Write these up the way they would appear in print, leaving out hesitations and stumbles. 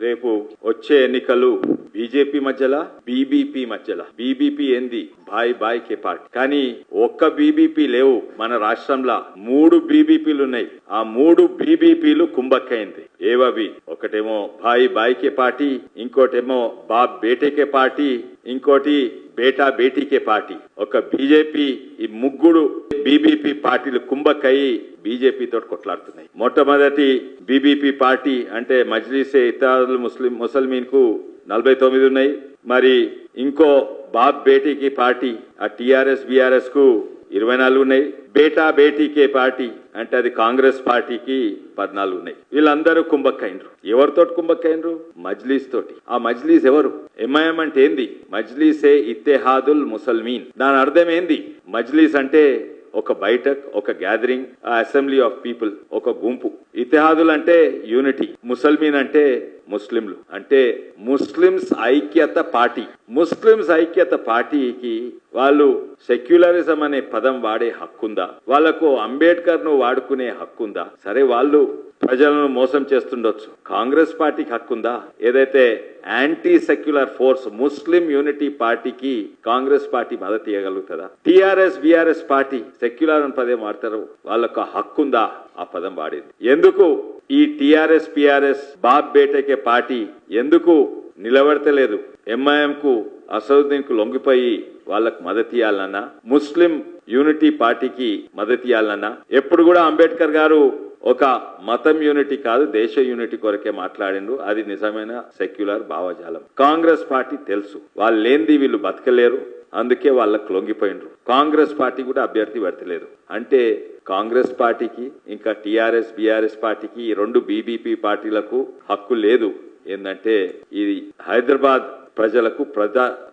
రేపు వచ్చే ఎన్నికలు బీజేపీ మధ్యలో బీబీపీ మధ్యలో బీబీపీ ఏంది బాయ్ బాయ్ కే పార్టీ కానీ ఒక్క బీబీపీ లేవు మన రాష్ట్రంలో 3 బీబీపీలు ఉన్నాయి ఆ 3 బీబీపీలు కుంభక్కైంది ఏవవి ఒకటేమో బాయ్ బాయ్ కే పార్టీ ఇంకోటేమో బాప్ బేటే కే పార్టీ ఇంకోటి బేటా బేటీకే పార్టీ ఒక బీజేపీ ఈ 3 బీబీపీ పార్టీలు కుంభక్కయి బీజేపీ తోటి కొట్లాడుతున్నాయి మొట్టమొదటి బీబీపీ పార్టీ అంటే మజ్లిసే ఇత్తిహాదుల్ ముస్లిమీన్ కు 49 ఉన్నాయి మరి ఇంకో బాప్ బేటీకి పార్టీ ఆ టీఆర్ఎస్ బీఆర్ఎస్ కు 24 ఉన్నాయి బేటా బేటీకే పార్టీ అంటే అది కాంగ్రెస్ పార్టీకి 14 ఉన్నాయి వీళ్ళందరూ కుంభక్కైనరు ఎవరితోటి కుంభక్కైనరు మజ్లీస్ తోటి ఆ మజ్లీస్ ఎవరు ఎంఐఎం అంటే ఏంది మజ్లీసే ఇత్తెహాదుల్ ముసల్మీన్ దాని అర్థం ఏంది మజ్లీస్ అంటే ఒక బైఠక్ ఒక గ్యాదరింగ్ అసెంబ్లీ ఆఫ్ పీపుల్ ఒక గుంపు ఇతిహాదులు అంటే యూనిటీ ముసల్మీన్ అంటే ముస్లింలు అంటే ముస్లిమ్స్ ఐక్యత పార్టీ ముస్లిమ్స్ ఐక్యత పార్టీకి వాళ్ళు సెక్యులరిజం అనే పదం వాడే హక్కుందా వాళ్లకు అంబేద్కర్ ను వాడుకునే హక్కుందా సరే వాళ్ళు ప్రజలను మోసం చేస్తుండొచ్చు కాంగ్రెస్ పార్టీకి హక్కుందా ఏదైతే యాంటీ సెక్యులర్ ఫోర్స్ ముస్లిం యూనిటీ పార్టీకి కాంగ్రెస్ పార్టీ మద్దతు ఇవ్వగలుగుతుందా టీఆర్ఎస్ బీఆర్ఎస్ పార్టీ సెక్యులర్ అని పదం వాడతారు వాళ్ళకు హక్కుందా ఆ పదం వాడేది ఎందుకు ఈ టీఆర్ఎస్ పిఆర్ఎస్ బాప్ బేటేకే పార్టీ ఎందుకు నిలబడతలేదు ఎంఐఎం కు అసదుద్దీన్ కు లొంగిపోయి వాళ్ళకు మద్దతు ఇవ్వాలన్నా ముస్లిం యూనిటీ పార్టీకి మద్దతు ఇవ్వాలన్నా ఎప్పుడు కూడా అంబేద్కర్ గారు ఒక మతం యూనిటీ కాదు దేశ యూనిటీ కొరకే మాట్లాడిండు అది నిజమైన సెక్యులర్ భావజాలం కాంగ్రెస్ పార్టీ తెలుసు వాళ్ళు లేనిది వీళ్ళు బతకలేరు అందుకే వాళ్ళకు లొంగిపోయినరు కాంగ్రెస్ పార్టీ కూడా అభ్యర్థి పెడతలేదు అంటే కాంగ్రెస్ పార్టీకి ఇంకా టీఆర్ఎస్ బీఆర్ఎస్ పార్టీకి ఈ 2 బీబీపీ పార్టీలకు హక్కు లేదు ఏంటంటే ఇది హైదరాబాద్ ప్రజలకు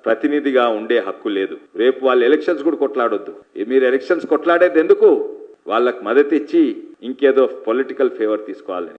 ప్రతినిధిగా ఉండే హక్కు లేదు రేపు వాళ్ళు ఎలక్షన్స్ కూడా కొట్లాడొద్దు మీరు ఎలక్షన్స్ కొట్లాడేది ఎందుకు వాళ్ళకు మద్దతు ఇచ్చి ఇంకేదో పొలిటికల్ ఫేవర్ తీసుకోవాలని